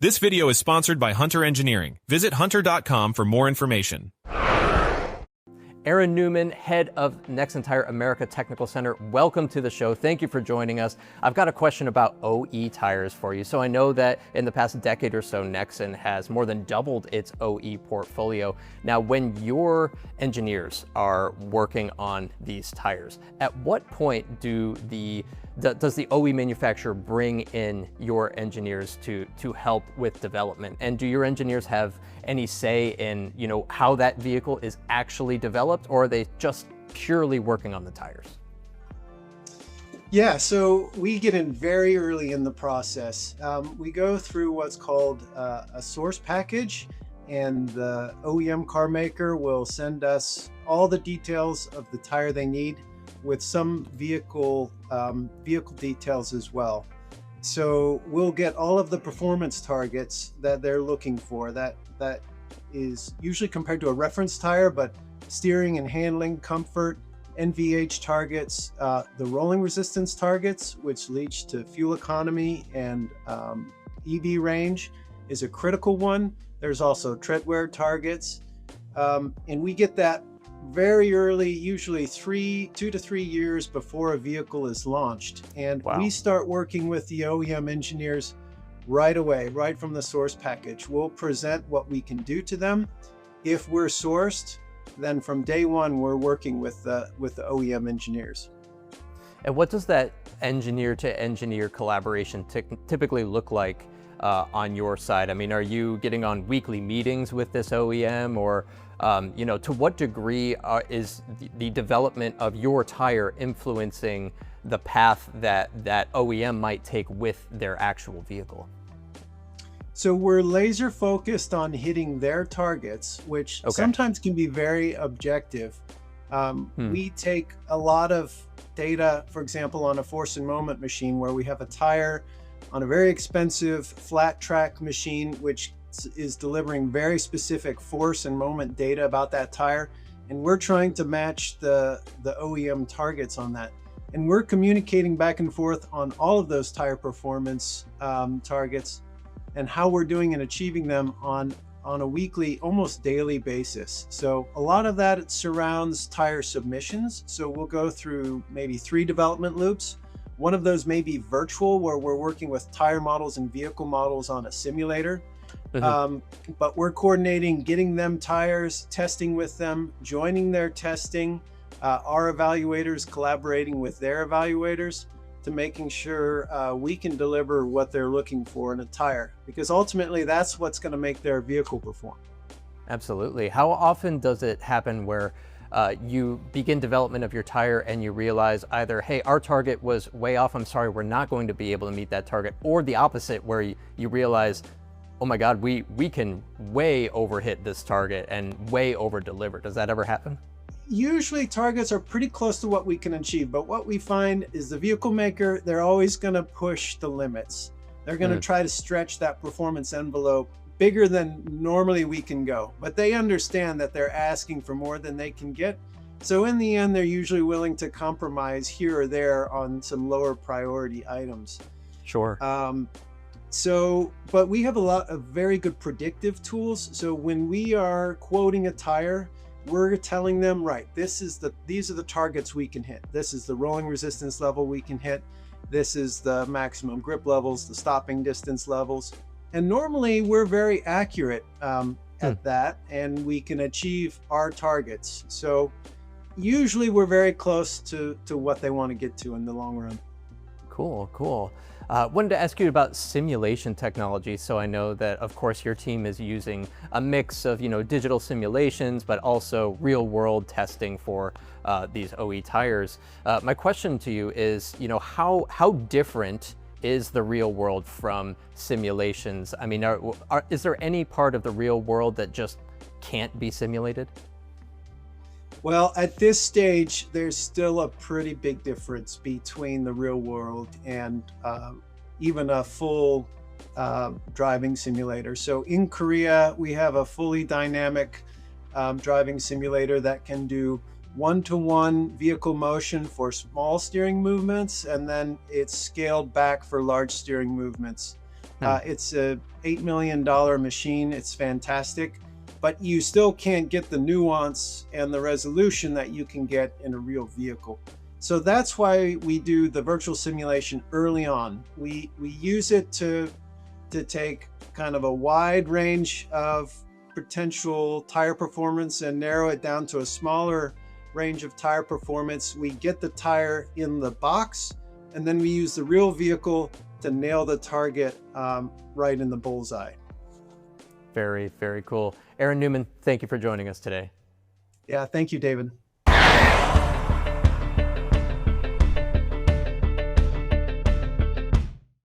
This video is sponsored by Hunter Engineering. Visit hunter.com for more information. Aaron Neumann, head of Nexen America Technical Center. Welcome to the show. Thank you for joining us. I've got a question about OE tires for you. So I know that in the past decade or so, Nexen has more than doubled its OE portfolio. Now, when your engineers are working on these tires, at what point does the OE manufacturer bring in your engineers to help with development? And do your engineers have any say in, how that vehicle is actually developed, or are they just purely working on the tires? Yeah, so we get in very early in the process. We go through what's called a source package, and the OEM car maker will send us all the details of the tire they need, with some vehicle details as well. So we'll get all of the performance targets that they're looking for. That is usually compared to a reference tire, but steering and handling, comfort, NVH targets, the rolling resistance targets, which leads to fuel economy and EV range, is a critical one. There's also treadwear targets, and we get that very early, usually 2 to 3 years before a vehicle is launched. And Wow. We start working with the OEM engineers right away, right from the source package. We'll present what we can do to them. If we're sourced, then from day one, we're working with the OEM engineers. And what does that engineer to engineer collaboration typically look like on your side? I mean, are you getting on weekly meetings with this OEM, or to what degree is the development of your tire influencing the path that OEM might take with their actual vehicle? So we're laser focused on hitting their targets, which sometimes can be very objective. We take a lot of data, for example, on a force and moment machine where we have a tire on a very expensive flat track machine, which is delivering very specific force and moment data about that tire. And we're trying to match the OEM targets on that. And we're communicating back and forth on all of those tire performance targets and how we're doing and achieving them on a weekly, almost daily basis. So a lot of that surrounds tire submissions. So we'll go through maybe 3 development loops. One of those may be virtual, where we're working with tire models and vehicle models on a simulator. But we're coordinating, getting them tires, testing with them, joining their testing, our evaluators collaborating with their evaluators to making sure we can deliver what they're looking for in a tire, because ultimately that's what's going to make their vehicle perform. Absolutely. How often does it happen where you begin development of your tire and you realize either, hey, our target was way off, I'm sorry, we're not going to be able to meet that target, or the opposite, where you realize, oh my God, we can way overhit this target and way over deliver? Does that ever happen? Usually targets are pretty close to what we can achieve, but what we find is the vehicle maker, they're always going to push the limits. They're going to try to stretch that performance envelope bigger than normally we can go, but they understand that they're asking for more than they can get. So in the end, they're usually willing to compromise here or there on some lower priority items. Sure. But we have a lot of very good predictive tools. So when we are quoting a tire, we're telling them, right, these are the targets we can hit. This is the rolling resistance level we can hit. This is the maximum grip levels, the stopping distance levels. And normally we're very accurate at that, and we can achieve our targets. So usually we're very close to what they want to get to in the long run. Cool. Wanted to ask you about simulation technology. So I know that, of course, your team is using a mix of, digital simulations, but also real world testing for these OE tires. My question to you is, how different is the real world from simulations? I mean, is there any part of the real world that just can't be simulated? Well, at this stage, there's still a pretty big difference between the real world and even a full driving simulator. So in Korea, we have a fully dynamic driving simulator that can do one-to-one vehicle motion for small steering movements, and then it's scaled back for large steering movements. It's a $8 million machine. It's fantastic, but you still can't get the nuance and the resolution that you can get in a real vehicle. So that's why we do the virtual simulation early on. We use it to take kind of a wide range of potential tire performance and narrow it down to a smaller range of tire performance. We get the tire in the box, and then we use the real vehicle to nail the target right in the bullseye. Very, very cool. Aaron Neumann, thank you for joining us today. Yeah, thank you, David.